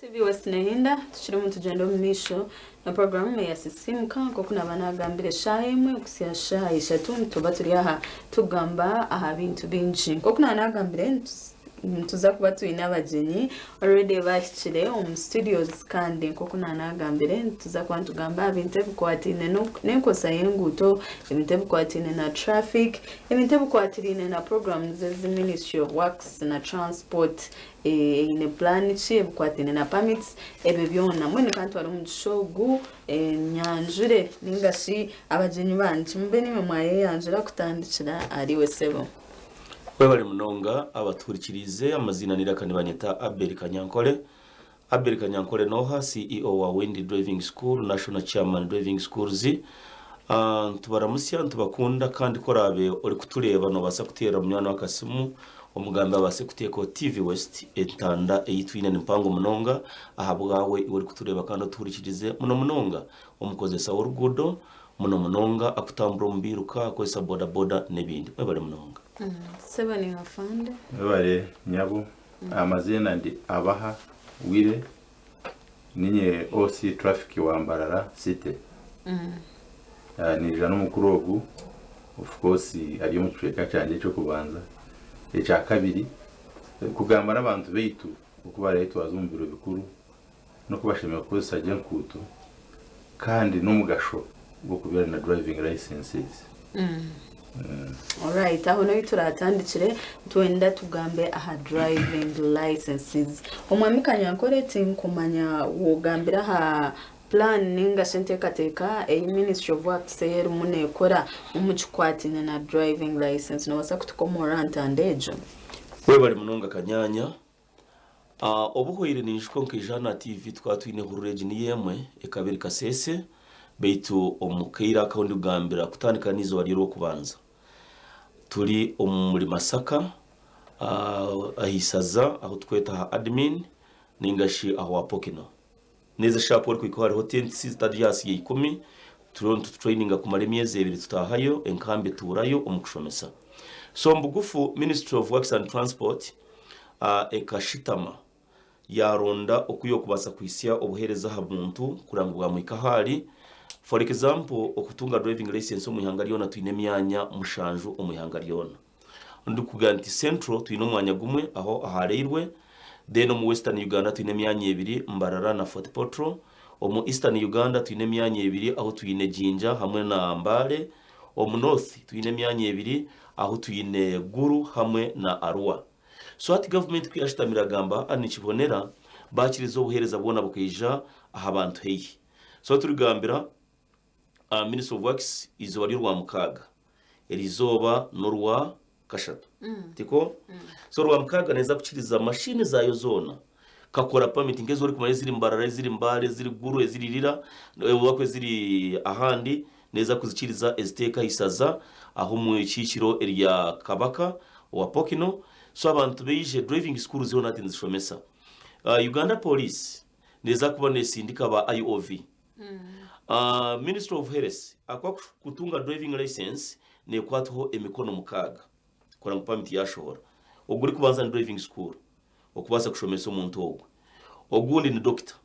TV West Nehinda tushire mu tugendo mu misho na programu ya sisimuka ko kuna banagambire shahemwe kusia shaha ishatu tuba turi aha tugamba aha bintu binji ko kuna nagambire tuza kuba turi n'abagenyi already bashyire mu studios kandi ko kuna nagambire tuza kuba tugamba ibintu bikwatine n'enkosa y'inguto ibintu bikwatine na traffic ibintu bikwatine na programs za Ministry of Works na Transport ine plan chi bikwatine na permits ebe byona mwene kantu ari mu shogu nyanjure ningashi abagenyi banje mbe nimwe mwaye yanjura kutandikira ari we sebo bari munonga abaturikirize amazina nirakani banyeta Abel Kanyankole Noha CEO wa Wendy Driving School National Chairman Driving Schools tubaramusya tubakunda kandi korabe uri kutureba no basa kutera mu mwana wakasimu omugamba base kuteko TV West etanda eyitwine nimpango munonga ahabwawe uri kutureba kandi turikirize muno munonga omukozesa w'urugudo muno munonga akutambura mbiruka akozesa boda nebindi bari munonga seba ni afande bari nyabo amazina ndi abaha wire ninye OC traffic wambarara city ni jana mukurogu of course ari mu tweka cyanje cyo kubanza echa kabiri kugamba n'abantu beitu ukuba leta wazumbiro bikuru no kubashimira ko sajya nkuto kandi no mugasho bwo kubera na driving licenses alright aho no turatandikire twenda tugambe aha driving licenses umwami Kanyankole tinkumanya wogambira ha plan ninga sente kateka Ministry of Works ser munekora umuchikwatine na driving license no basa kutukomoranta andejo we bari munonga kanyanya obuhoire ninjiko nkijana TV twatwine hurureji ni yemwe ekabiri kasese beitu omukeira kaundi ugambira kutandika nizo waliro kubanza turi muri Masaka ahisaza aho tweta admin ningashi aho apokino neza shapor kwiko hari hotel stadias ye 10 turonto traininga kumara emyezi 2 tutahayo enkambe turayo omukushomesa so mbugufu Ministry of Works and Transport ekashitama yaronda okuyo kubasa kwisia obuhereza habuntu kurangwa mu ikahari for example okutunga driving license omuyangaliona twine myanya mushanju omuyangaliona ndukuganti central twine mwanya gumwe aho ahareirwe then mu western Uganda twine myanya 2 Mbarara na Fort Portal omu eastern Uganda twine myanya 2 aho twine Jinja hamwe na Mbale omu north twine myanya 2 aho twine Guru hamwe na Arua so ati government kwiyashitamira gamba anikibonera bakirizo obuhereza bwona bukija aha bantu heyi so turigambira Ministry of Works izo rwa mukaga erizoba norwa kashatu tiko so rwa mukaga neza kuchiriza machine zayo zona kakora permit ngezo uri kumare ziri Mbarara ziri Mbale ziri Guru eziririra wakwe ziri ahandi neza kuzikiriza eziteka isaza aho mu ikikiro erya Kabaka wa Pokino so abantu beije driving schools zona tinzishomesa Uganda Police neza kubone sindika ba IOV Ministry of Health akwa kutunga driving license ne kwatuho emikono mukaga kora permit yashora oguri kubanza driving school okubasa kushomesa umuntu ogwe ogundi ni doctor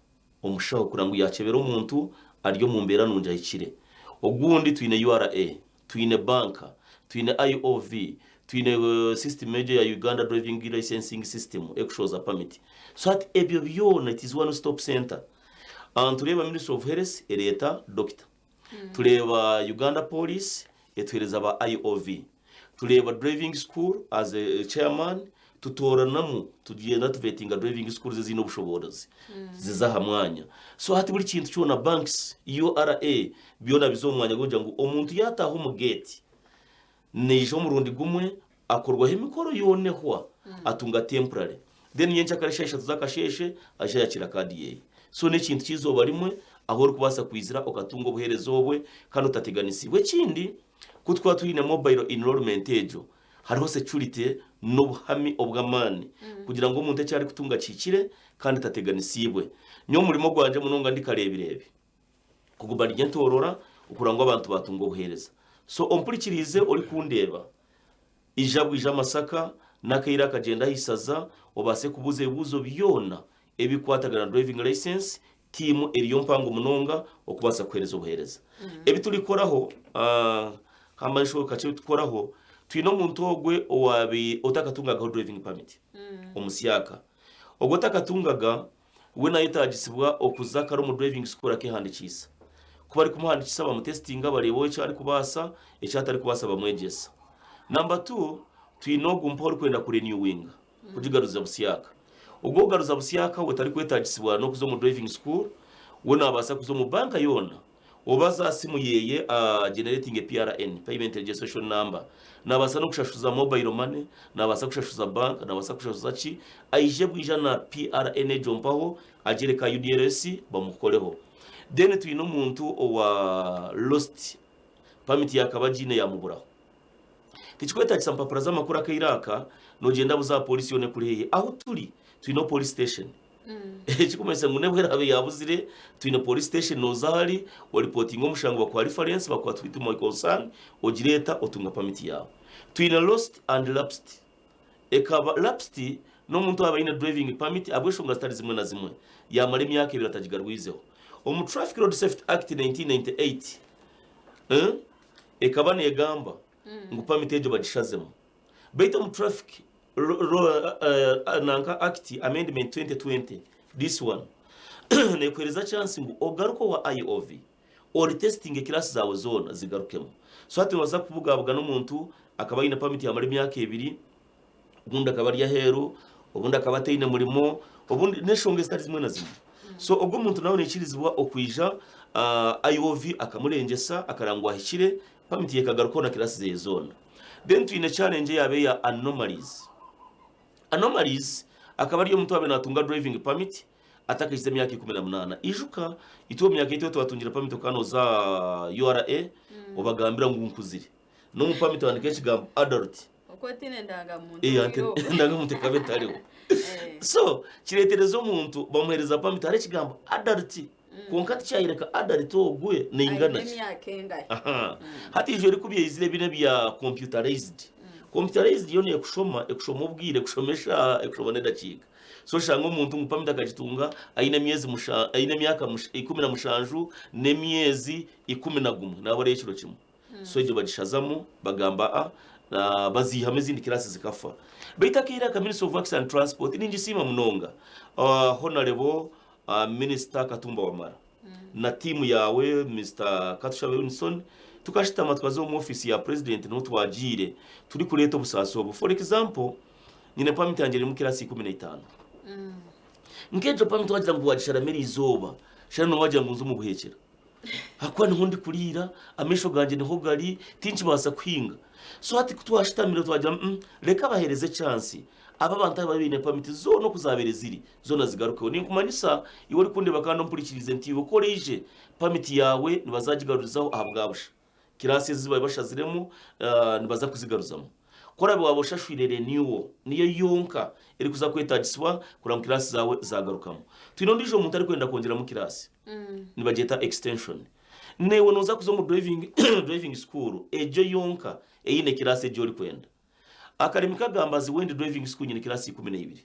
omushaho kurangu yakebera umuntu aryo mu mbera nunja ikire ogundi twine URA twine banka twine IOV twine system major ya Uganda driving licensing system ekushoza permit so at ebyo byona it is one stop center tureba Ministry of Health ereta doctor tureba Uganda Police etwereza ba IOV tureba driving school as a chairman tutoranamu tugenda tuvetinga driving schools zino bushoborazi zizaha mwanya so hati buri kintu cyona banks URA byona bizomwanya goja ngo omuntu yataho mu gate nejo murundi gumwe akorwa hemikoro yonehwa atunga temporary then yencha kareshesha tuzakasheshe aje yakira kadi ye so ne kintu kizoba rimwe aho uri kubasa kwizira okatunga buherezo bwe kandi utateganisiwe kindi kutwa tuyine mobile enrollment ejo hariho security no buhami obwamani kugira ngo umuntu cyari kutunga cikire kandi tateganisibwe nyo murimo gwanje munonga ndikarebirebe kuguba ryentorora ukurangwa abantu batunga buhereza so ompurikirize uri kundeba ijabwije Masaka nakayira kagenda hisaza obase kubuze buzo byona ebikwatagana driving license timu eriyo mpango munonga okubasa kwereza obuhereza ebitulikoraho kama nshoboka cyo tukoraho twino muntu ogwe owabi otakatungaga driving permit omusiyaka ogwo takatungaga we nayitagisibwa okuzakara mu driving school akehandikisa kuba ari kumuhandikisa bamutestinga barebo icyo ari kubasa icyo atari kubasa bamwegesa. Number 2 twino gumporo kwenda kuri new wing kujigaruza busiyaka ubwo garuza busiyaka utari kwetagisibwa no kuzo mu driving school wona abasa kuzo mu banka yona obaza simu yeye generating a PRN payment registration number nabasa no kushashuza mobile money nabasa kushashuza bank nabasa kushashuza chi aije bwija na PRN jompaho agereka UDRS bamukoreho. Then twino muntu owa lost permit yakabajine yamuburaho kichikweta chisampapura za makuru akairaka no genda buza police yone kuri aho turi twino police station chikomesa ngunebwera abe yabuzire twino police station no zali o reporting omushango bakwa reference bakwa twitu mo concern ogireta otunga permit yawe twino lost and lapsed ekaba lapsed no muntu abaine driving permit abweshonga stari zimwe na zimwe yamara emyaka ebiri atagigarwizeho omu Traffic Road Safety Act 1998 ekaba negamba ngu permit ejo bagishazemo beta mu Traffic nanka Act Amendment 2020 this one nekwereza chance ngu ogaruko wa IOV or testing class zawe zona zigarukemo so hati waza kuvuga no muntu akaba ina permit ya myaka ebiri ubundi akaba ari yaheru ubundi akaba ateyine murimo ubundi neshonge stari zimwe na zimwe so ubwo muntu nawe nekirizwa okwija IOV akamurengesa akarangwa hikire permit yekagaruko na class ze zona. Then twine challenge yabe ya anomalies akaba ariyo muntu abe natunga driving permit atakajize myaka 18 ijuka ituwo myaka ito twatungira permit kano za URA obagambira ngo nkuzire no mu permit wandike kigamba adult okotine ndanga muntu ndanga muntu kabetariho so kireterezo muntu bamuhereza permit ari kigamba adult konkati cyayireka adult ogwe ningana hati ije rikubiye izire bine bya computerized yone ekushoma ubwire kushomesha ekushoma nedakika so shanga umuntu mu permit akagitunga aina myezi aina myaka 10 nemyezi 11 nabo re kiro kimwe so ije bagishazamo bagamba bazihame zindi class zikafa beta kira ka Minister of Works and Transport ningisima munonga honorable Minister Katumba Wamara na timu yawe Mr. Katushabe Wilson tukashita amatwazo mu office ya president no twagire turi kureto busasobo for example nyine permit yanjye mu class 15 ngejo permit wagira ngo wagishara meri izoba shara no wagira ngo nzumu buhekera hakwa ntundi kurira amesho ganje niho gari tinchi basa kwinga so hati kutwashitamira twagira reka bahereze chance aba bantu babine permit zo no kuzabere ziri zona zigarukeho ni kumanisa iwo rikunde bakando mpurikirize ntibo koleje permit yawe nibazagigarurizaho ahabwabusha kirasi zibaye bashaziremo nibaza kuzigaruzamo kora bwaboshashwirere niwo niyo yonka eri kuza kwetagiswa kura mu kirasi zawe zagarukamo twino ndijo umuntu ari kwenda kongera mu kirasi nibageta extension newe noza kuzo mu driving school ejo yonka eyine kirasi ejo uri kwenda akarimika gambazi wende driving school nyine kirasi 12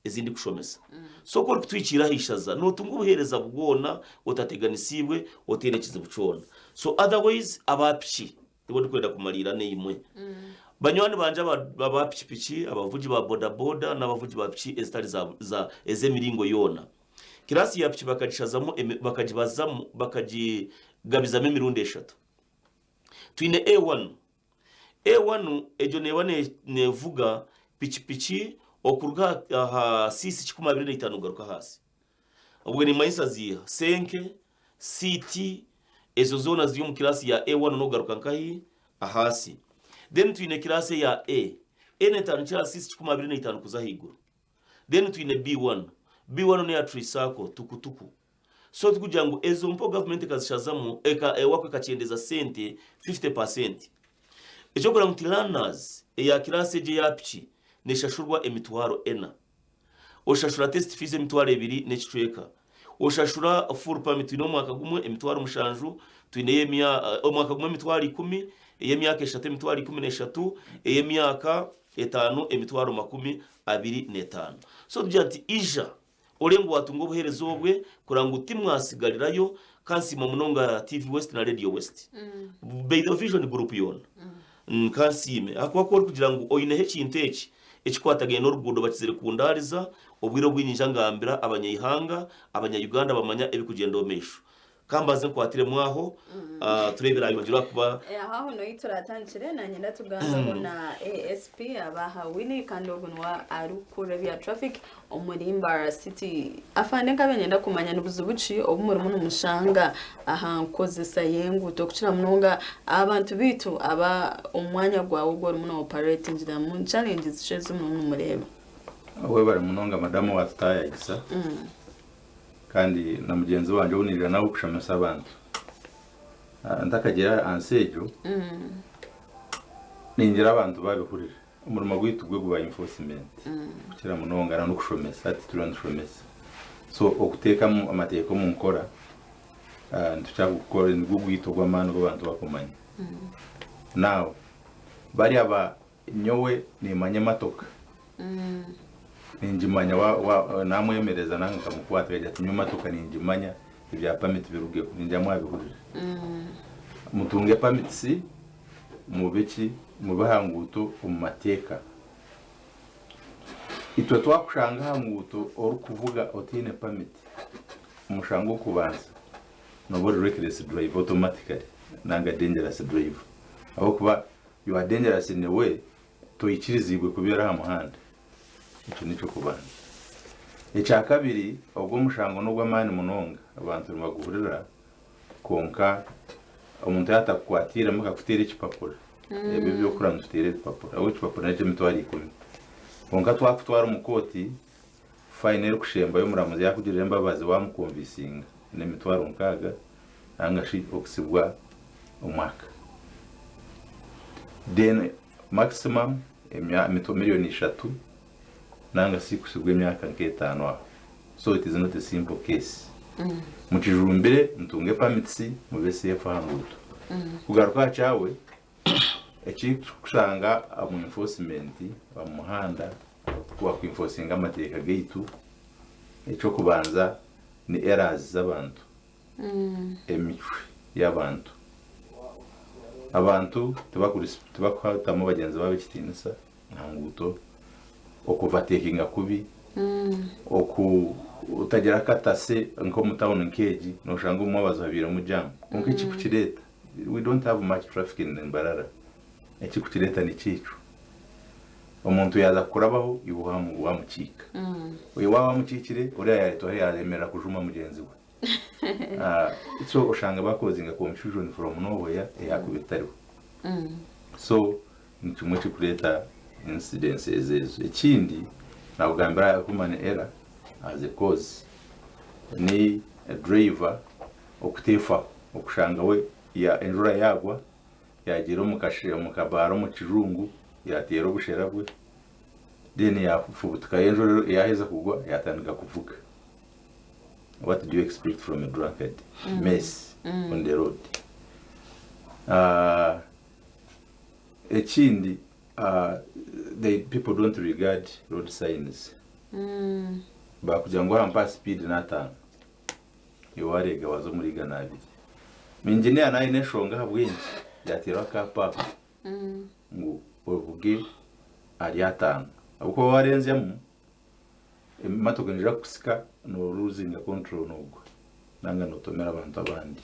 ezindi kushomesa so ko twicira hishaza no tungubuhereza bwona otateganisibwe otenekize bucona so otherwise abapchi ndi kwenda kumalira neimwe banywani banje abapchi abavuji ba boda n'abavuji ba pchi estari za ezemiringo yona kirasi ya pchi bakagishazamo bakagibazamo bakagigabizamo emirundi eshatu twine A1 ejo nevuga pichi okurga sisi 15 garuka hasi ubwo ni mayisa ziha senke city ezo zona ziri mu kirasi ya A1 no garuka nkahi ahasi then twine kirasi ya A netanu cya sisi 15 kuzahigura then twine B1 ne ya trisako tukutuku so tukugira ngo ezo mpo government kazishazamo wako kaciendeza sente 50%. Ejo kora mutilanas ya kirase je yapchi neshashurwa emitwaro ena oshashura test fees emitwaro 2 n'ekicweka oshashura full permit no mwaka gumwe emitwaro mushanju twine yemya mwaka gumwe emitwaro 10 eyemyaka 3 emitwaro 13 eyemyaka 5 emitwaro 25 so tujati ija orengo watunga obuherezo obwe kuranga uti mwasigarirayo kansima munonga TV West na Radio West by the vision group yona kansime akwa ko kugira ngo oyinehe kintu ekikwatagaye n'orugundo bakizire kundariza obwiro bw'inyinja ngambira abanyayihanga abanyayuganda bamanya ebikugenda omesho kambaze kwatire mwaho turebera ayo kuba aho no ituratangire na nyenda tuganga na ASP abaha wini kandi obunwa arukure bya traffic omurimba city afande kabanyenda kumanya n'ubuzubuci obumurimo n'umushanga aha nkozesa yengu tokukira munonga abantu bitu aba umwanya gwawe gwo muno operating ngira mu challenges shezo mu mureba awe bari munonga madamu wataya gisa kandi na mugenzi wanje unirira nawe kushamasa abantu ndakagira ansejo ningira abantu babihurira umurimo gwitu gwe guba enforcement kira munonga no kushomesa ati turandushomesa so okuteka mu amateko mu nkora ntucyagukora ni gugwito gw'amano abantu bakomanya now bari aba nyowe ni manyamatoka ninjimanya wa namwemereza nanga kamukwata yajya tunyuma tukaninjimanya ibya permit biruge ninjya mwabihurira mutunge permit si mubeki mubahanguto umumateka itwe twakushanga hanguto oru kuvuga otine permit umushango kubanza no reckless drive automatically nanga dangerous drive aho kuba you are dangerous in a way to ikirizigwe kubera ha muhanda icyo nico kubana icya kabiri ubwo mushango no gw'amani munonga abantu baguhurira konka umuntu yatakwatira mukakutera ikipapuro ebe byo kuranzutere ikipapuro aho ikipapuro n'icyo mitwari 10 konka twakutwara umukoti fine yo kushemba yo muramuzi yakugirira imbabazi wamukonvisinga ne mitwaro nkaga angashi okusibwa umwaka then maximum miliyoni 3 nanga sikusibwa imyaka nk'etano aho so it is not a simple case mukijumbire ntunge permits mu BCF hanguto kugaruka cyawe kusanga amu enforcement wa muhanda kwa kuenforcinga amateka gaitu icyo kubanza ni errors z'abantu emichwe y'abantu abantu tubakwatamo bagenzi babe kitinisa ntanguto okuvatekinga kubi utagira katase nko mutawon nkeji no shango mwabaza biro mu jam konke ikikukireta we don't have much traffic in Mbarara ikikukireta ni cicu umuntu yaza kurabaho ibuhamu wamucika we wamukikire uriya yarito yaremera kujuma mugenzi we so ushanga bakozinga confusion from nowhere yakubitariho so nitumwe cikureta incidences ezo ikindi nabugambira human error as a cause ni a driver okutefa okushanga we ya enjura yagwa yagira mukashira mukabaro mu kijungu yatera obushera bwe then yafubutuka enjura yaheza kugwa yatandika kuvuga. What do you expect from a drunkard? Mess on the road. Ekindi the people don't regard road signs. Bakugira ngo hampa speed natanga yowarega wazo muriga nabi engineer nayo neshonga habwingi yatera kapa ngo ovuge ari atanga uko warenzemo matoka njira kusika no losing control nubwo nanga notomera abantu abandi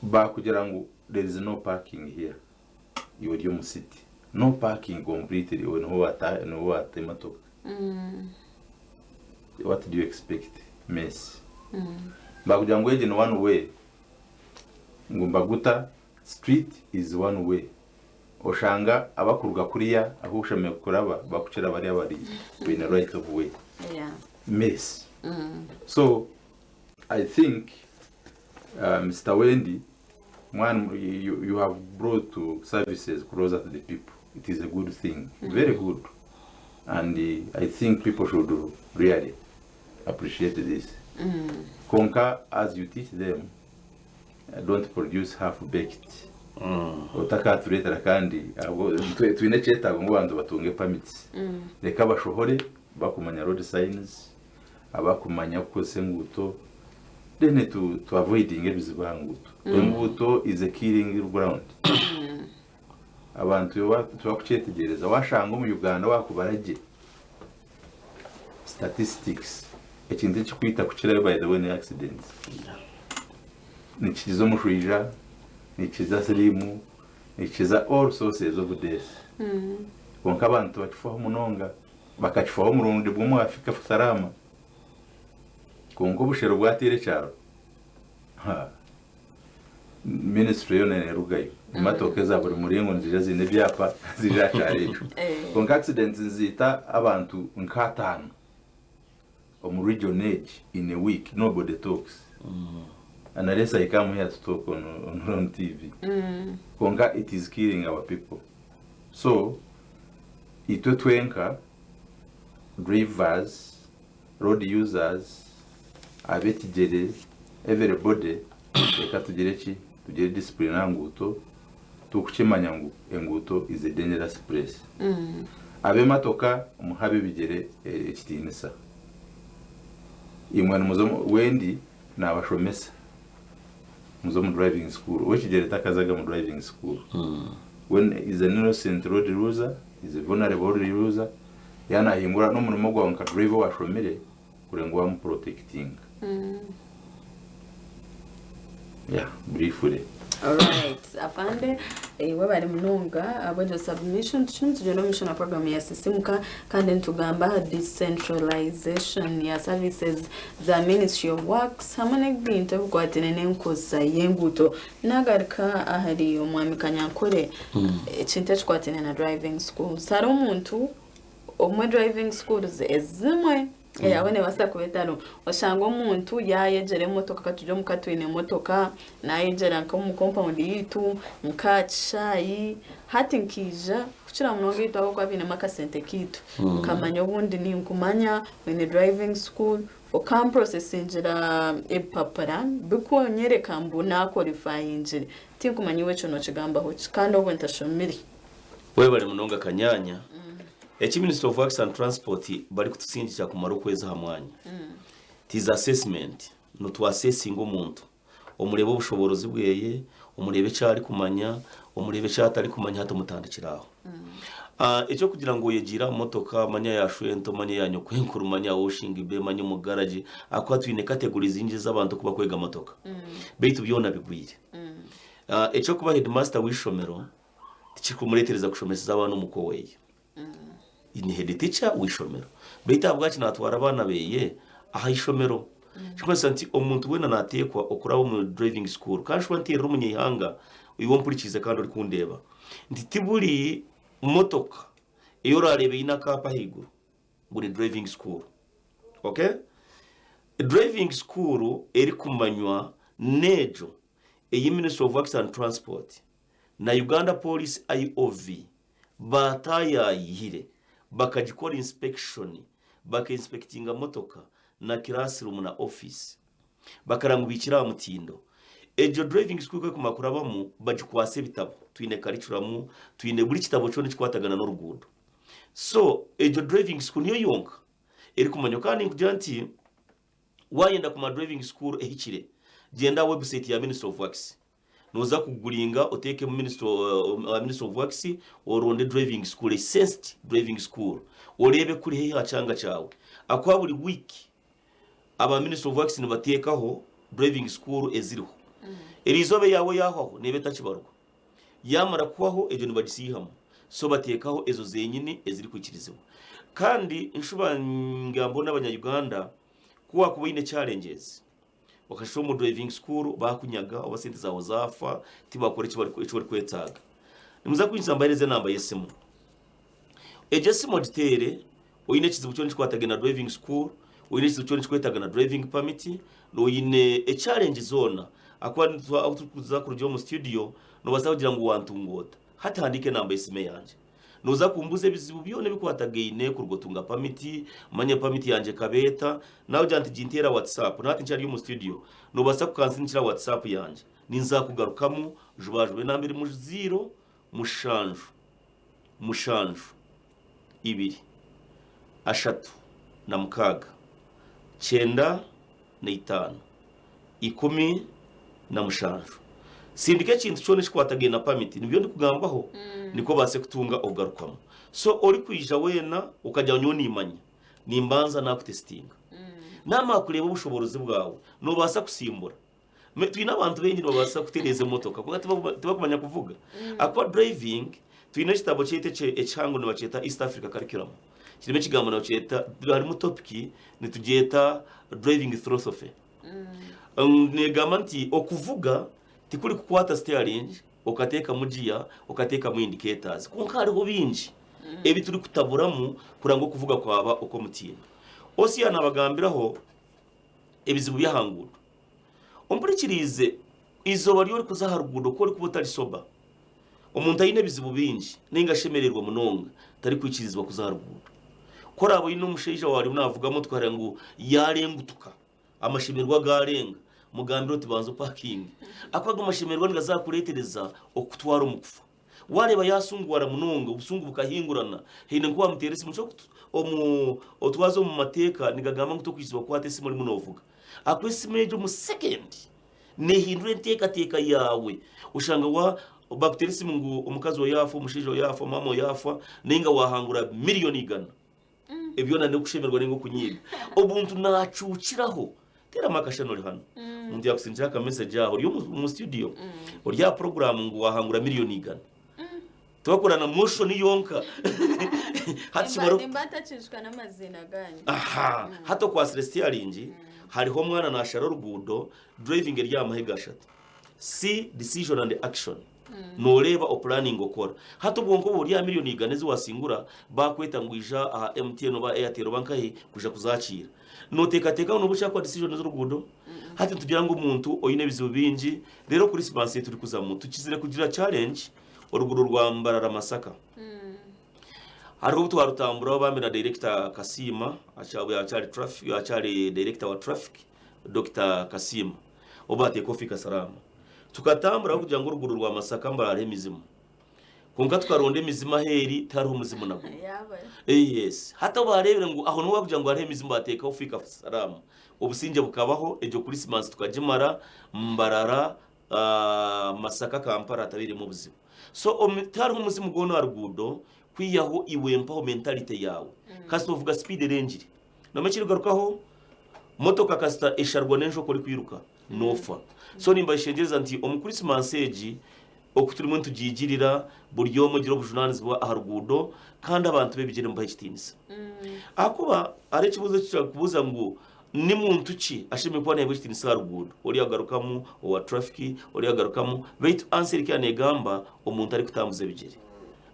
bakugira ngo there is no parking here you mu city no parking completely when no matoka. What do you expect? Mess. Bakugira ngo in one way. Ngumbaguta street is one way. Oshanga abakuruga kuriya aho ushame kuraba bakukira bari abari in a right of way. Yeah. Mess. So I think Mr. Wendy, one you have brought to services closer to the people. It is a good thing. Very good. And I think people should really appreciate this. Konka, as you teach them, don't produce half-baked. Otaka tuletera kandi tuinecheta ngo bantu batunge permits. Reka bashohore bakumanya road signs abakumanya kose nguto then to avoiding ebizibu hanguto enguto is a killing ground abantu tubakucyetegereza washanga mu Uganda wakubaraje statistics ekintu kikwita kukira by the way ni accidents nikizo mushwija nikiza slimu nikiza all sources of death konka abantu bakifaho munonga bakakifaho murundi bwo Afrika salama kongo bushero bwatire cyaro ministry yone rugayo imatoke za buri muringo nzija zine byapa zijacarejo konka accidents nzita abantu nkatano on region age in a week nobody talks unless I come here to talk on TV konga it is killing our people so itwe twenka drivers road users abetijere everybody reka tugere discipline nanguto tukukimanya ngo enguto is a dangerous place abe matoka umuhabe bigere ekitinisa imwana muzo wendi nabashomesa muzo mu driving school wekigere takazaga mu driving school when is an innocent road user is a vulnerable road user yana hingura no murimo gwa nka driver washomere kurengo am protecting yeah briefly. Alright, afande webali munonga abojo submission tujeno mission program ya Sisimuka kandi ntugamba decentralization ya services za Ministry of Works hamwe n'ibintu bwatene n'enkoza yenguto nagarika ahari omwami Kanyankore ekintu ekikwatene na driving school sara omuntu omwe driving schools ezimwe abone basakubetano oshanga omuntu yayegere motoka katuje mukatwine motoka nayegera nko mu compound yitu mukachayi hati nkija kuchira munonga yitu ako kwabine makasente kitu kamanya ubundi ni nkumanya when driving school for camp processingira epapara bikonyereka mbuna qualifying tinkumanya wecho no kigamba ho kandi obwo ntashomiri webale munonga kanyanya Minister of Works and Transport bari kutusindikira ku marokweza hamwanya tis assessment no to assessing umuntu omurebe ubushoborozi bweye umurebe cyari kumanya umurebe cyatari kumanya hato mutandikiraho icyo kugira ngo yegira motoka manya yashwento manya yanyo kwenkuru manya washing be manya mu garage akwatwine categories zinjiza abantu kuba kwega motoka beitu byona bigwire icyo kuba headmaster wishomero tikikumuretereza kushomesa abantu muko weye ini head teacher wishomero beita bwaci natwara abana beye aha ishomero cyangwa santi omuntu wena natekwa okuraho mu driving school kanshwa ntira umunyihanga uwo mpurikize kandi uri kundeba nditiburi motoka iyo rarebe inakapa higuru muri driving school okay driving school eri kumanywa nejo Ministry of Works and Transport na Uganda Police IOV bataya yihire bakajikora inspection baka-inspectinga motoka na classroom na office bakarangubikira mutindo ejo driving school kwe kumakurabamu bajikwase bitabo twine curriculum twine buri kitabo cyo nikwatagana no rugundo so ejo driving school niyo yonka eri kumanya kandi kujanti wayenda kuma driving school ehikire genda website ya Ministry of Works noza kuguringa oteke mu Ministry of Works oronde driving school licensed driving school orebe kuri he hacanga cyawe akwa buri week aba Ministry of Works nibatekaho driving school eziriho erizobe yawe yaho nebe takibarwa yamara kwaho ejo nibadisihamo so batekaho ezo zenyine eziri kwikirizeho kandi inshuba ngambo n'abanyayuganda kuwa kubine challenges wakasho mu driving school bakunyaga abasente zaho zafa tibakora icyo bari kwetaga nimuza kwinjiza mbareze namba yesimo ejesimo ditere oyine kizibu cyo nikwataga na driving school oyine kizibu cyo nikwetaga na driving permit no yine a challenge zone akwa tukuza kurujyo mu studio no bazagira ngo wantungota hata handike namba yesime yanje noza kumbuze bizibu byone bikwataga ine kurgotunga permit manya permit yanje kabeta nawe janti jintera WhatsApp nati ncyari mu studio no basa kukansinikira WhatsApp yanje ninza kugarukamo jubajwe nambere mu 0 mushanju 2 3 na mukaga 95 10 na mushanju sindike kintu cyone shikwatagiye na permit nibyo ndi kugambaho niko base kutunga ogarukamo so uri kwija wena ukajya nyonimanya nimbanza nakutestinga nama kureba ubushobozi bwawe no basa kusimbura twina abantu bengi no basa kutereza motoka kuko tubakumanya kuvuga akwa driving twina kitabo cyete echango no baceta East Africa curriculum kirime kigambo no cyeta harimo topic ni tugeta driving philosophy negamanti okuvuga tikuri kukwata steering ukateka mugiya ukateka mu indicators konka hariho binji ebi turi kutaburamu kurango kuvuga kwaba uko mutinda Osia nabagambiraho ebizibu byahangura umburikirize izo bari uri kuzaharugudo ko uri kubutari soba umuntu ayine bizibu binji ningashemererwa munonga tari kwikirizwa kuzaharugudo korabo ino musheja wari unavugamo tware ngo yarengutuka amashimirwa garenga mugambiro tibanzo parking akwaga amashimirwa ngazakuretereza okutwara umukufa wareba yasungwara munonga ubusungu bukahingurana hine ngo wamuterese muco otwazo mu mateka nigagamba ngo tokwizwa kwate simuri munovuga akwese mejo mu second ne hindure teka yawe ushanga wa bakterisi ngo umukazi wa yafa umushije yafa mama yafa ninga wahangura miliyoni igana ebyo nane kushemerwa ningo kunyiga ubuntu nacuciraho tera makashano ri hano undi yakusinjira ka message aho yo mu studio urya program ngo wahangura miliyoni igana tubakorana motion yonka hatishimaro imbata cishwa namazina ganyu hato kwa Celestia Lingi hariho mwana na Sharo Rugudo driving ryamahiga shati see decision and action no reba o planning okora hato bwonko buri ya miliyoni iganeze wasingura bakweta ngwija MTN ba Airtel bankahe kuja kuzacira no teka no bushaka decision z'urugudo hati tugira ngo umuntu oyine bizibu binji rero kuri Sibanse turi kuzamu tukizire kugira challenge uruguru rwambarara Masaka hariho twarutambura bamena director Kasima achari traffic achari director wa traffic Dr. Kasima obate kofika salama tukatambura kugira ngo uruguru rwa Masaka mbarare mizimu konka twaronde mizima heri tariho muzimu nabo yes hata barebere ngo aho no kugira ngo are mizimu bateka ufika salama obusinje bukabaho ejo kuri Simansi tukajimara mbarara Masaka Kampala tabiri mu buzimu so tariho muzimu gono arugudo kwiyaho iwempa mentality yawe kasi uvuga speed range no mekiri garukaho motoka kasta esharwa nenjo kuri kwiruka nofa so nimba ishengereza nti omukuri Simansi okuturi muntu jigirira buryo mugiro bujunanizi bwa aharugudo kandi abantu bebigire mu bahitinisa akuba ari kibuzo cyo kubuza ngo ni muntu ki ashime kwa nego hitinisa aharugudo uri yagarukamu wa traffic uri yagarukamu bait answer cyane gamba umuntu ari kutambuze bigire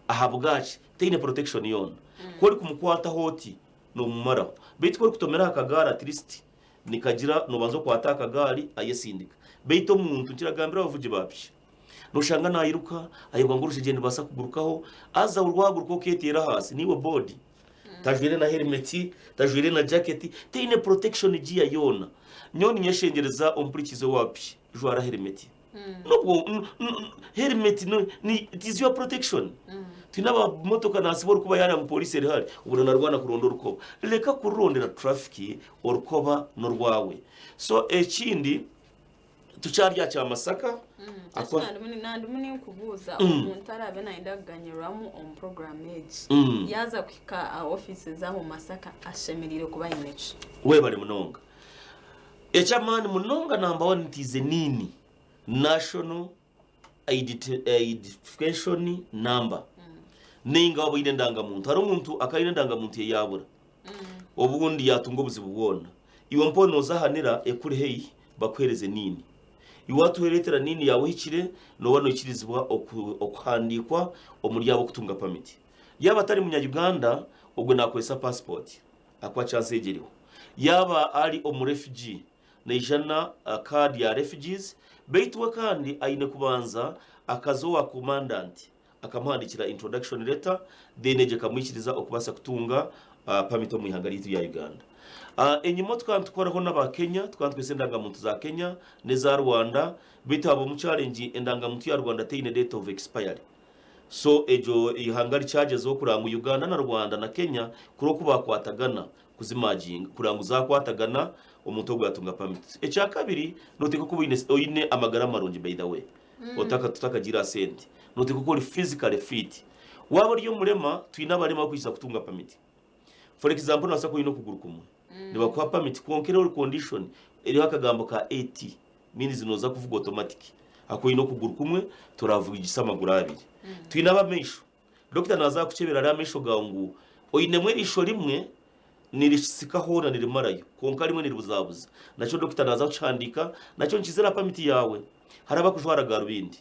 ahabwaci teine protection yona kuri kumukwata hoti no mumara bait kuri kutomera akagara at least nikagira no banzo kwata akagari ayesindika bait omuntu kiragambira bavuge babye nushanga nayiruka ayibwa ngurushe gende basa kugurukaho aza urwaguruko ketera hasi niwe body tajwire na helmet tajwire na jacket teine protection giya yona nyoni nyeshengereza ompurikizo wapi jwara helmet no helmet no ni it is your protection tinaba motoka nasibora kuba yari mu police eri hari ubona narwana kurondora uko reka kurondera traffic orukoba no rwawe so ekindi tucharya cha Masaka akwa nandumuni kubuza umuntu arabe naindaganyiramu on program age yaza kwika offices za mu Masaka ashemirire kuba imechi we bari munonga echamani munonga number 1 tize nini national identification number ninga wabo ine ndanga muntu hari umuntu akayine ndanga muntu yabura ubundi yatunga ubuzibu bwona iwo mpono zahanira ekuri heyi bakwereze nini iwatuheretera nini yawe hikire no wano ikirizwa okuhandikwa omuriyabo kutunga permit yaba atari munya Uganda ubwo nakwesa passport akwa chance yegeriho yaba ari refugee nejana card ya refugees beitwa kandi ayine kubanza akazo wa commandant akamuhandikira introduction letter then eje kamwikiriza okubasa kutunga permit mu ihangaritu ya Uganda enyimo twantukoraho n'aba Kenya twantwese ndangamuntu za Kenya neza Rwanda bitabo mu challenge endangamuntu ya Rwanda teine date of expiry so ejo ihangari charges zo kuranga Uganda na Rwanda na Kenya kuro kubakwatagana kuzimaging kuranguza kwatagana omuntu ogwatunga permit echa kabiri noteka ko oyine amagara marungi by the way tutakagira sente noteka ko physically fit waba ryo murema twina barema kwisa kutunga permit for example nasa ko ino kuguru kumwe niba kwa permit konkera condition eri akagambo ka 80 means noza kuvuga automatic ako ino kuguru kumwe turavuga igisamagura abiri twina bamesho doctor naza kuchebera ramesho gangu oyine mwe risho rimwe nirisika hona nirimarayo konka rimwe niribuzabuza nacho doctor naza kuchandika nacho nchizera permit yawe haraba kujwara garubindi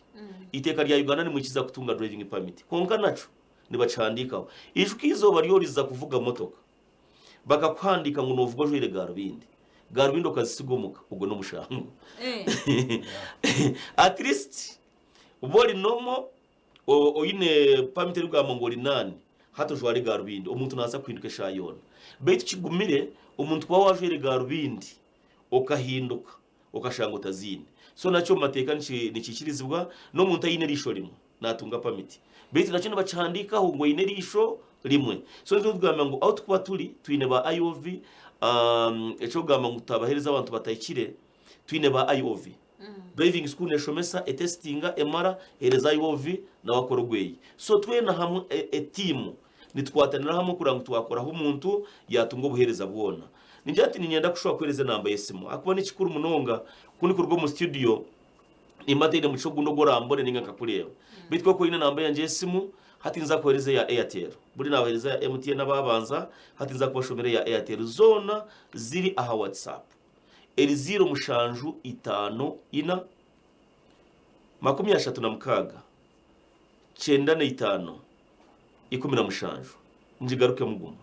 iteka rya Uganda ni mwikiza kutunga driving permit konka nacho nibacandikaho ijwi izoba ryoriza kuvuga motoka bakakwandika ngo novuga jwire garubindi okazisigomuka ubwo no mushango at least ubori nomo oyine permit rugamo ngo linani hato jwari garubindi umuntu naza kwinduka shayona beti kigumire umuntu kwa wajwire garubindi okahinduka okashanga utazine so nacho mateka nikikirizibwa no muntu ayine risho rimwe natunga permit beti nacho nabacandika ho ngo yine risho rimwe so nzo tugamba ngo out kuba twine ba IOV echo gamba ngo tabahereza abantu batayikire twine ba IOV driving school neshomesa testinga emara hereza IOV na wakorogweyi so twena hamwe team nitwatanira hamwe kuranga twakoraho umuntu yatunga ubuhereza bwona ninjati ninyenda kushwa kwereza namba yesimo akuba nikikuru munonga kuni kurwo mu studio imatene mu cogundo gorambone ninga kakureba bitwa ko ine namba yanje yesimu hati nza kohereza ya Airtel buri nabahereza ya MTN ababanza hati nza kubashomere ya Airtel zona ziri aha WhatsApp eri 0 mushanju 5 ina 36 95 10 mushanju njigaruke muguma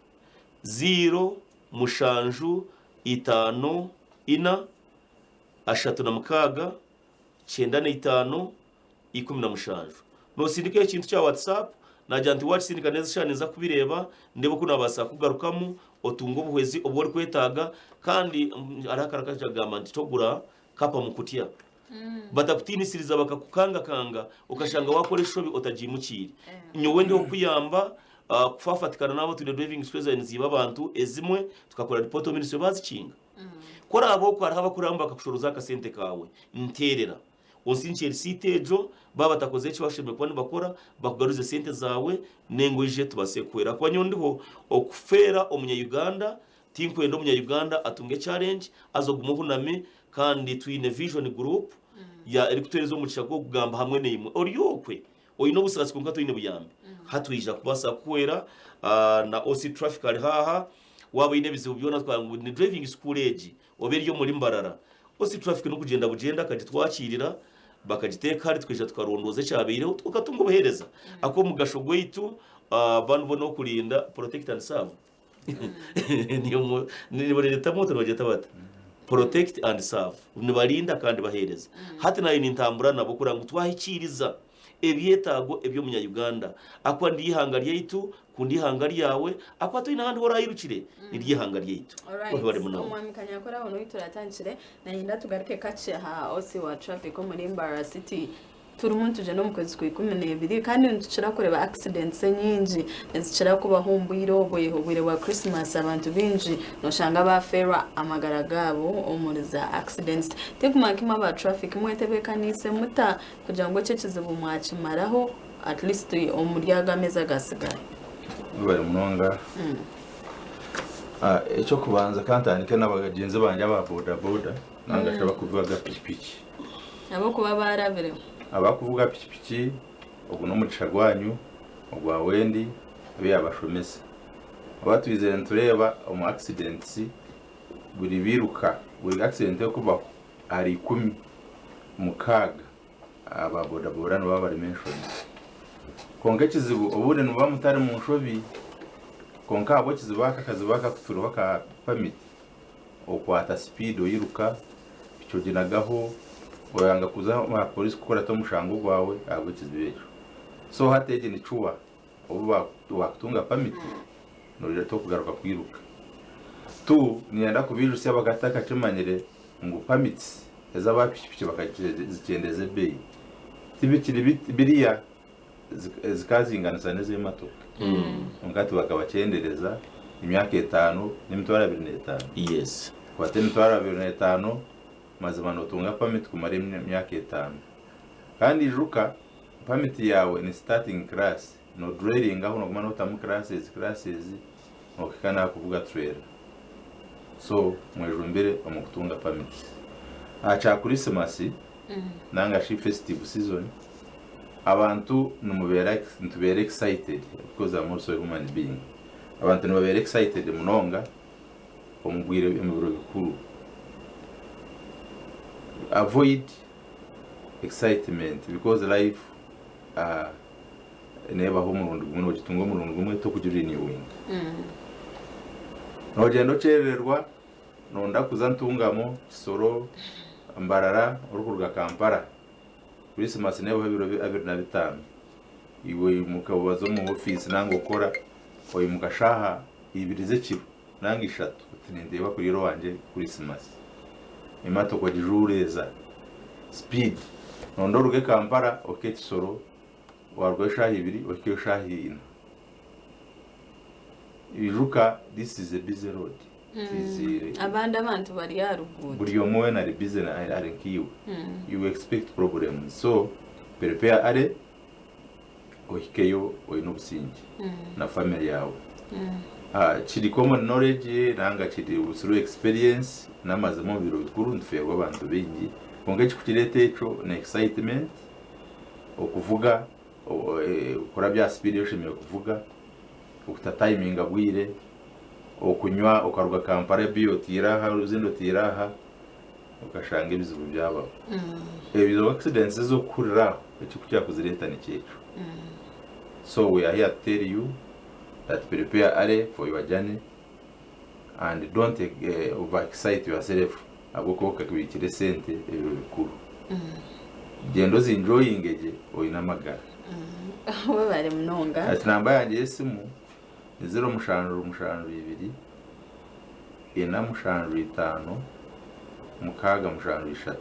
0 mushanju 5 ina 36 95 10 mushanju no sindike ikintu cya WhatsApp najanti watch sindika neza cyane nza kubireba ndebo ko nabasa kugarukamo otungo buhwezi obwo kwetaga kandi arakaraka cyagamba ntitogura kapa mukutia batakutinishiriza bakakukanga ukashanga wakore shobi otajimukiri nyowe ndi okuyamba kufafatikana nabo tune driving schools nziba abantu ezimwe tukakora report ministry bazikinga kora abo ko araba kuramba bakakushoruza akasente kawe nterera onsincheri sitejo baba takoze cyo bashime kwani bakora bakugaruze sente zawe nengo ije tubasekwera kwa nyondiho okufera omunya Uganda tinkwendo omunya Uganda atunge challenge azogumuhuname kandi twine vision group ya erikuterezo mu cyago kugamba hamwe n'imwe oriyokwe oyino busatsi kunka twine buyambe hatwija kubasa kwera na OC traffic ari haha waba ine bizibu byona twangu ni driving school age oberi yo muri mbarara OC traffic no kugenda bugenda kati twakirira bakagiteka ari twisha tukarondoze cyabire ukatunga ubuhereza ako mugashogo yitu bantu bono kurinda protect and serve niyo leta moto bageta bata protect and serve nibarinda kandi bahereza hati nayo nintambura nabo kuranga twahikiriza ebyetago ebyo munya Uganda akwa ndihangari yitu kundi hangari yawe akwa twina handi horayirukire nirihangari yitu bari muno umwamikanya akora hono ituratangire na yinda tugaruke kace ha osi wa traffic ko muri Mbarara City turi umuntu je no mukwezi ku12 kandi ntucira kureba accidents nyinji nzicira kuba humbwiro boye wa Christmas abantu binji no shanga ba fera amagara gabo omuriza accidents tekumakima ba traffic mwetebekanise muta kugira ngo cyo kizibu mwakimaraho at least omuryaga meza gasigaye bari munonga icyo kubanza kantandike n'abagenzi banje aba boda nanga shaba kuvuga pikipiki abo kuba barabire abakuvuga pikipiki ubwo no mucisha gwanyu ogwa wendi abe abashomese abatwizera ntureba mu accidents buri biruka buri accident yo kuba ari 10 mukaga aba boda no baba mention konka kizibu ubude no bamutari mu nshobi konka abo kizibaka kazibaka kuturuka ka permit okwata speed oyiruka icyo ginagaho oyanga kuza ma police gukora to mushango gwawe agwe kizibejo so hateje ni cuwa obuba wakutunga permit no rero to kugaruka kwiruka tu nienda kubiju se bagataka cimanyire ngo permits eza bapishipije bakagizendeze bei tibikiri biriya zikazinganisa neze mato ngati bakabacendereza imyaka 5 n'imitwaro 25 yes kwate imitwaro 25 maze banotunga permit kumara imyaka 5 kandi ijuka permit yawe ni starting class no drilling aho no kumana utamu classes no kikana kuvuga trailer so mwejumbere bamukutunga permit acha Christmas nanga shi festive season abantu ntubere excited because I'm also a human being abantu ntubere excited munonga omubwire emibiro bikuru avoid excitement because life never home muno gitungo muno gumwe to kugira renewing no gendo cererwa nonda kuza ntungamo soro ambarara urukurwa Kampala Christmas nebo bibiro 25 iwe mukabazo mu office nango kora oyi mukashaha ibirize kiro nangi 3 tinendeba kuri ro wanje Christmas imato kwa jureza speed nondoruke Kampala oketsoro warwe shahi 2 okyo shahi 4 iruka this is a busy road abantu bari yaruguru buri yomo na busy na are kiyo you expect problems so prepare are ohikeyo oyino busingi na family yawe chiri common knowledge nanga chiri usuru experience namazemo biro bikuru ndifego abantu bengi konge chikirete echo na excitement okuvuga ukora bya speed yoshimye kuvuga ukuta timing abwire okunywa ukaruga Kampala bio tiraha uzindo tiraha ukashanga ibizibu byaba ebizo accidents zo kurira ekikujya kuzireta ni cyecho so we are here to tell you that prepare are for your journey and don't overexcite yourself aboko kakubikire sente ebiro bikuru gendo zinjoying eje oyina magara we bari munonga ati namba yanjye yesimu 0 ina 5 mukaga 3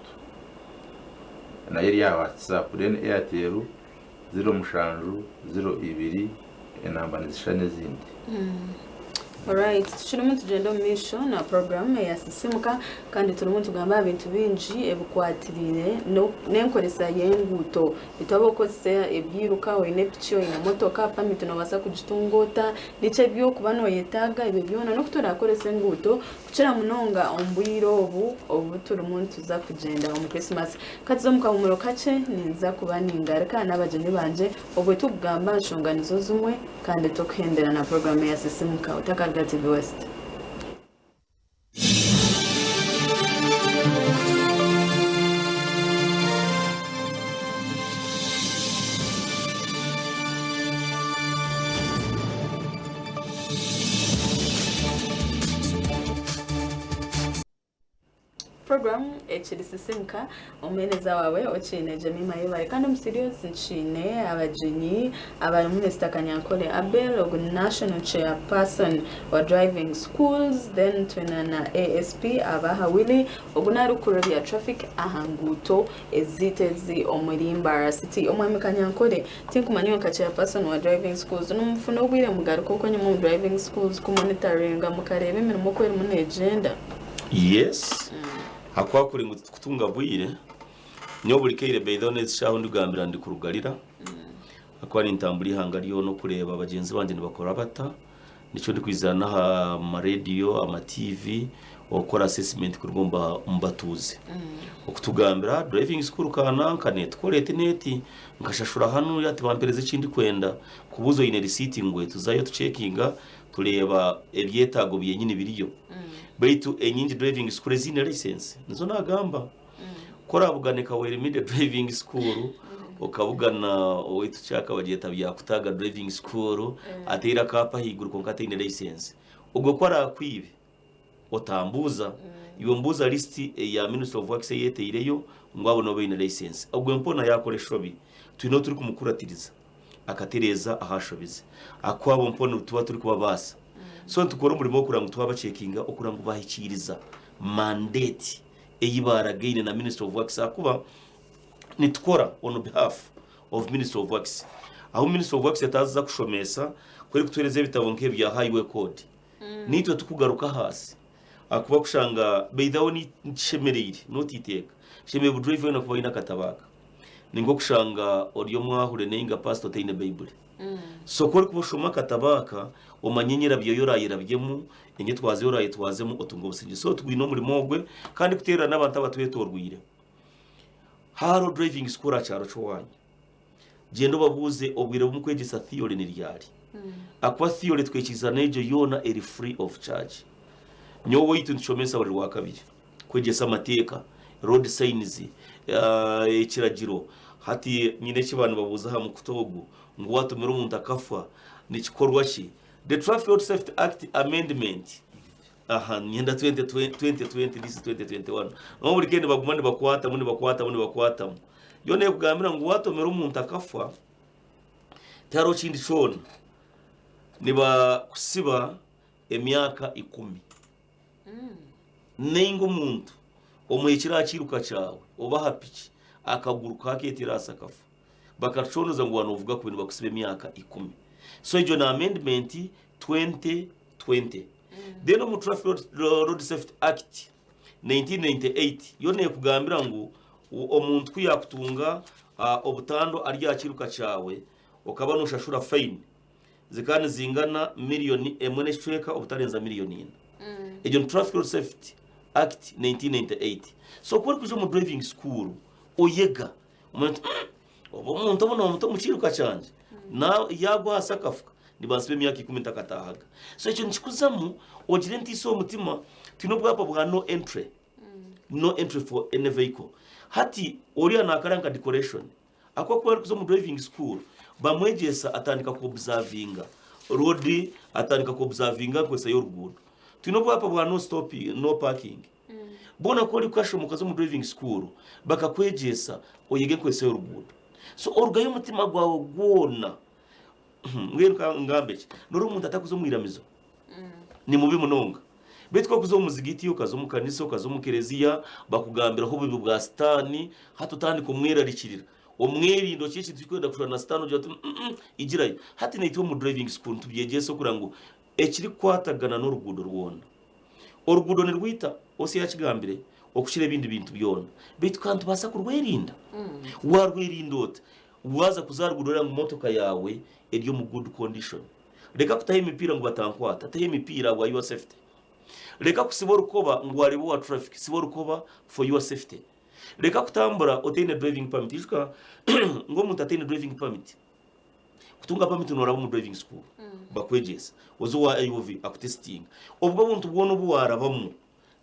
na yeri ya WhatsApp then Airtel 0 namba nizishane zindi Alright, turimo tugenda misho na program ya sisimuka kandi turimo tugamba ibintu binji ebukwatirire no nenkoresa yenguto itabokose ebyiruka wene picho ina motoka pamito no basa kugitungota nice byo kubano yetaga ibe byona no kutora koresa nguto kucira munonga ombwiro obu turimo tuza kugenda mu Christmas katizo mukamumuro kace ninza kubaninga arika nabajeni banje obwe tugamba nshonganizo zumwe kandi tokhendera na program ya sisimuka utaka TV West. Program HDCSMka omeneza wawe ochine Jemima Yobare kandi serious nchine abajenyi abari Minister Kanyankole Abel og National Chairperson wa Driving Schools then twenana ASP abaha Willy ogunarukuro ya traffic ahanguto ezitezi omurimba city omwami Kanyankole tinkumanyo ka Chairperson wa Driving Schools numfuno bwire mugaruko ko nyuma Driving Schools ku monitoring mukarebe imirimo ko iri mu agenda. Yes. Hakwa kuri kutunga bwire nyo buri keire beidone shaho ndugambira ndi kurugarira akwa ni ntamburi hangariyo no kureba abagenzi banje bakora bata nico ndi kwizana ha ma radio ama TV okora assessment kurugomba mbatuze okutugambira driving school kana kanet korete neti nkashashura hano yati bampereze kindi kwenda kubuzo ine receipt ngwe tuzayo tucekinga tureba ebyetago byenyine biriyo baitu enyingi driving school zine license nizo nagamba kora buganeka were mid driving school okabugana owitu cyaka bageta byakutaga driving school atira kapa higuru konkate ine license ubwo kora kwibe otambuza iyo mbuza list ya Minister of Works yete ireyo ngwabo no bine license ubwo mpona yakore shobi twino turi kumukuratiriza akatereza ahashobize akwabo mpona tuba turi kubabasa so tukora umurimo kuranga tuba checkinga okuranga bahikiriza mandate eyibara gain na Minister of Works akuba nitkora on behalf of Minister of Works aho Minister of Works yataza kushomesa kweri kutwereze bitabo nke bya highway code nitwe tukugaruka hasi akuba kushanga beidaho ni shemerire notiteka sheme budrive no kuba ina katabaka ningo kushanga oriyo mwahure nenga pastor teine bible so kuri kubushoma katabaka omanyenyera byo yorayira byemu inge twaze yoraye twazemu otungo busingi so tugwino muri mogwe kandi kutera n'abantu abatuye torwire haro driving school acharo chwanya gendo babuze obwire bumukwegisa theory ni ryari akwa theory twekiza nejo yona eri free of charge nyowo yitu nshomesa bari wa kabiri kwegesa amateka road signs ekiragiro hati nyine kibana babuza ha mukutogo ngo watumira umuntu akafa nikikorwa ki the Traffic Road Safety Act amendment nyenda 2020 this is 2021 no buri kende bagumane bakwata yone kugambira ngo watumira umuntu akafa taro kindi shona niba kusiba emyaka 10 nengo umuntu omuyikira kiruka cyawe obaha piki akaguruka ketirasa kafa bakaconoza ngo wanovuga ku bintu bakusibe emyaka 10 so ijo na amendment 2020 deno mu Traffic Road Safety Act 1998 yone kugambira ngo omuntu kuyakutunga obutando arya kiruka cyawe okaba nushashura fine zikani zingana miliyoni emwe n'eshweka obutarenza miliyoni 4 ejo Traffic Road Safety Act 1998 so kuri kujo mu driving school oyega umuntu abona umuntu mukiruka cyanje na yagwa asakafuka nibansibe myaka 10 takatahaga so icyo nkikuzamu ogire ntiso umutima tino bwapa bwa no entry for any vehicle hati oriya nakaranga decoration akwa kwa kuzo mu driving school bamwegesa atandika ku observinga road atandika ku observinga kwesa y'urugudo tino bwapa bwa no stop no parking bona ko rikasho mukazo mu driving school bakakwegesa oyege kwesa y'urugudo so orugayo umutima gwawe gwona ngweruka ngambeke noro umuntu atakuzo mwiramizo ni mubi munonga betwa kuzo muzigiti ukazo mu kanisa ukazo mu kereziya bakugambira ho bibu bwa stani hatutandi ko mwera rikirira omwerindo cyiki twikwenda kushana na stano jya igirayo hati nitwe mu driving school tubyegeso kurango ekiri kwatagana n'urugudo rwona orugudo ni rwita ose yakigambire okushire ibindi bintu byona betwa ntubasa kurwerinda warwerindote waza kuzarugudora mu motoka yawe eryo mu good condition reka kutahe imipira ngo batankwata tahe imipira wa your safety reka kusibora ukoba ngo wari wa traffic sibora ukoba for your safety reka kutambura otene driving permit ishka ngo mutatene driving permit kutunga permit nora mu driving school bakwegesa ozo wa AOV akutesting ubwo buntu bwone buwarabamo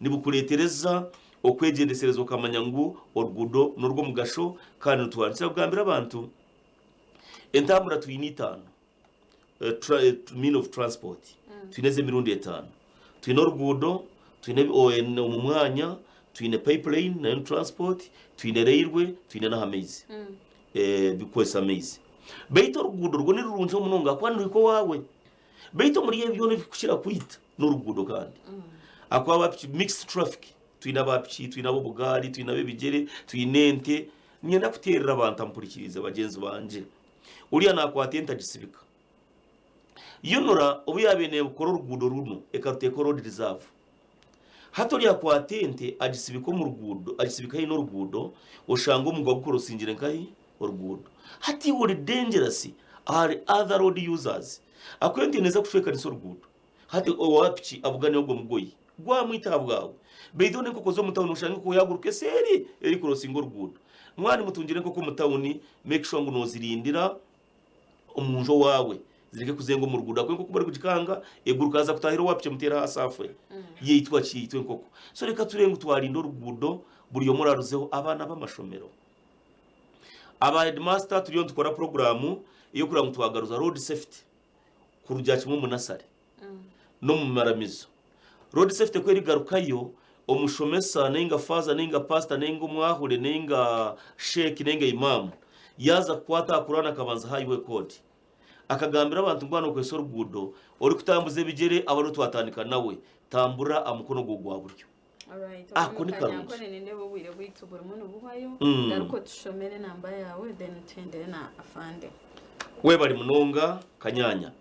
nibukuretereza okwegendesereza okamanya ngo orugudo n'urwo mugasho kandi twanditse bwambira abantu entambura tuyinitano mean of transport twineze mirundi 5 twine orugudo twine mu mwanya twine pipeline na transport twine railway twine na hamezi bikwesa amezi beito orugudo rwo nirurunje umunonga kwani riko wawe beito muri yebyo bikushira kwita n'orugudo kandi akwa mixed traffic twina bapchi twina bo bugari twina bebigere twinente nyenda kuterera abantu ampurikiriza bagenzi banje uriya nakwatenta gisibika yonora obu yabene ukora urugudo runo ekaruteko road reserve hato lya kwatente agisibiko mu rugudo agisibika hino rugudo oshango mugwa gukorosingire nkai urugudo hati wori dangerous are other road users akwenti neza kushweka niso rugudo hati owapchi abugane ogwo mugoyi gwa mwita bwawe beidone koko zo mutawuni ushange ko yaguruke seri eri crossing urugudo mwani mutungire koko mutawuni make sure ngo nozirindira umunjo wawe zirike kuzengo mu rugudo akwenko kubari kugikanga eguruka aza kutahira wapche mutera hasafwe yitwa cyitwe koko so reka turengo twarinda urugudo buriyo muraruzeho abana b'amashomero aba headmaster turiyo dukora programu iyo kurango twagaruza road safety kurujya kimwe mu nasare no mu maramizo road safety kweri garukayo omushomesa nenga faza nenga pastor nenga mwahure nenga sheikh nenga imam yaza kwata kurana kabanza highway code akagambira abantu ngwano kweso rugudo uri kutambuze bigere abaro twatandika nawe tambura amukono gugwa buryo alright ako ni karungi akone ninde bo wire bwitubura umuntu buhayo ndaruko tushomere namba yawe then twendere na afande we bari munonga kanyanya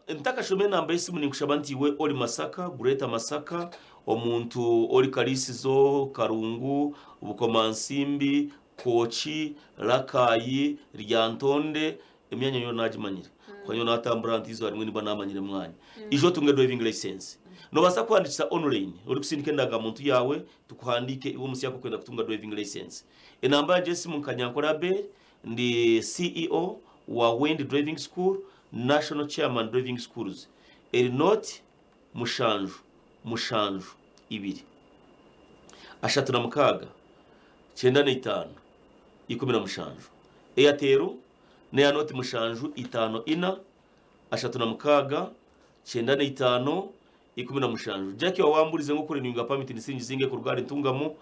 ntakashome namba y'isimu ninkushaba ntiwe oli Masaka Gureta Masaka omuntu oli Kalisizo Karungu Bukomansimbi Kochi Rakayi Ryantonde emyanya yo najimanyire kwa yo natambura ntizo harimwe niba namanyire mwanya ijo tunge driving license no basa kwandikisa online uri kusindike ndangamuntu yawe tukuhandike iwo musi yako kwenda kutunga driving license enamba ya Jesse Munkanyankora Abel ndi CEO wa Wind Driving School National Chairman Driving Schools Erinoti Mushanju ibiri ashatu na mukaga 95 ikumi na mushanju Airtel ne yanoti mushanju 5 ina ashatu na mukaga 95 ikumi na mushanju Jackie wawamburize ngo kuri ninga permit nisingizinge ku rugari ntungamo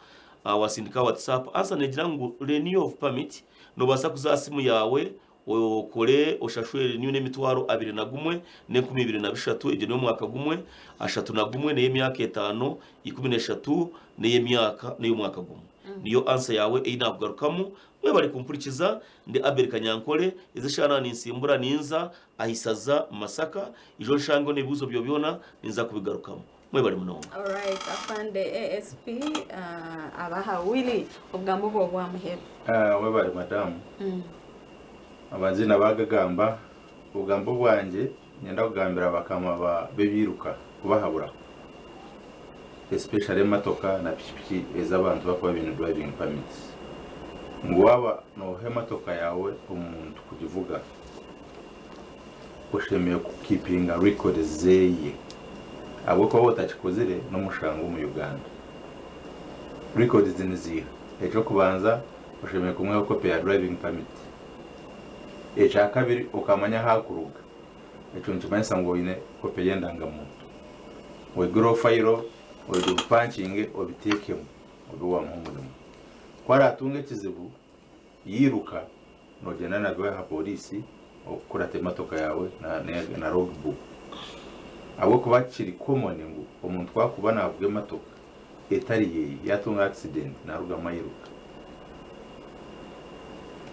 wasindika WhatsApp asa negira ngo renew of permit no basa kuzasimu yawe okole oshashwe renew nemitwaro 21 ne 2023 ije no mwaka gumwe ashatu na gumwe ne myaka 5 13 ne myaka ne mwaka gumwe niyo answer yawe ina kugarukamo mwe bari kumpurikiza ndi Abel Kanyankole izishana ninsimbura ninza ahisaza Masaka ijo shango nebuzo byobyona ninza kubigarukamo mwe bari muno. All right, afande ASP abaha Willy ubwambo bwo bwamuhera we bari madam abazina bagagamba ubwambo bwanje nyenda kugambira bakama bebiruka kubahabura especially matoka na pishipiki ezabantu bakwa ibintu driving permits ngwaba no hematoka yawe umuntu kujivuga ushemeye kukipinga record zeye abo ko botachikozire no mushango mu Uganda record ziniziha ejo kubanza ushemeye kumwe copy ya driving permit echa kabiri ukamanya hakuruga ejo ntumanyisa ngo ine copy yendangamuntu we grow file odo punching obitekemo oduwa muhumurimo kwaratunge kizibu yiruka no jena na gwa polisi okura tematoka yawe na logbook abo kubakiri common ngo umuntu twakubana avuge matoka etari yatunga accident na ruga mayiruka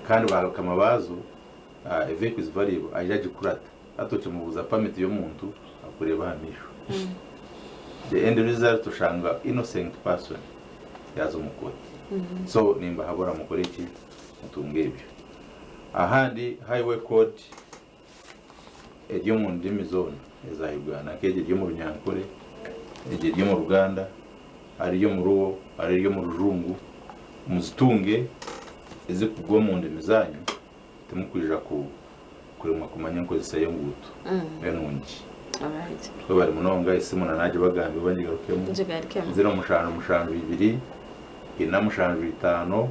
kandi bakama bazo vehicle is variable ajaji kurata atoche mubuza permit yo muntu akureba hamisho the end result ushanga innocent person yazo mukoti so nimba habora mukoreki mutungebyo ahandi highway code edyo mu ndimi zone ezahigwana keje ryo mu Runyankore eje ryo mu Ruganda ari ryo mu Ruwo ari ryo mu Rujungu muzitunge eze kugwa mu ndimi zanyu tumukwija kurema kumanya ko zisaye nguto benungi. Alright. Ko bari munonga isimu naje bagambe banyigarukemo. Zero mushanju 2 ina mushanju 5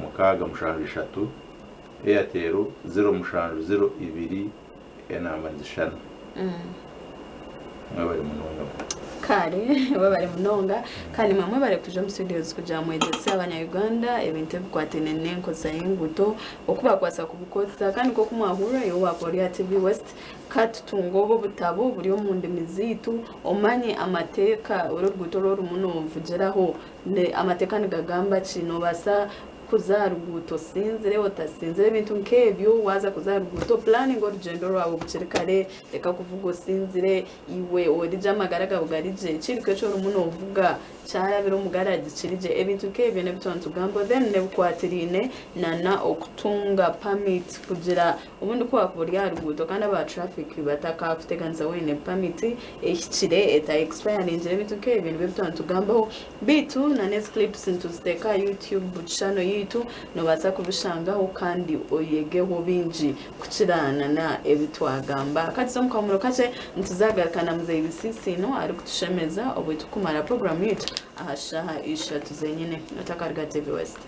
mukaga mushanju 3 Airtel 0 mushanju 02 enamba nzishana. Bari munonga. Kare bari munonga kandi mamwe bari kuja mu studios kuja mu edese abanya Uganda ebintu bikwatene nenko sayinguto okuba kwasa kubukoza kandi ko kumahura yo wakoriya TV West katutungobo butabo buri mu ndimizitu omanye amateka urugutoro rumuntu mvugeraho amateka nigagamba kino basa kuzaruguto sinzire otasinzire bintu nkebyo waza kuzaruguto planning urugendo rwabo bucerekare reka kuvuga sinzire iwe orija magaraga bugarije kirike cyo rumuntu uvuga cyarabira umugaraje kirije ebintu nkebyo ne bitonze ugambo then ne bukwatirine nana okutunga permit kugira ubundi ko wakuburiya ruguto kandi aba traffic bataka kuteganza wene permit ekire eta expire injire bintu nkebyo ne bitonze ugambo bitu na next clips into steka YouTube channel yitu no baza kubishangaho kandi oyegeho binji kukirana na ebitwagamba kati zo mukamuro kace ntuzagaruka muze ibisisi no ari kutushemeza obwitu kumara program yitu ahashaha ishatu zenyine nataka RGTV West.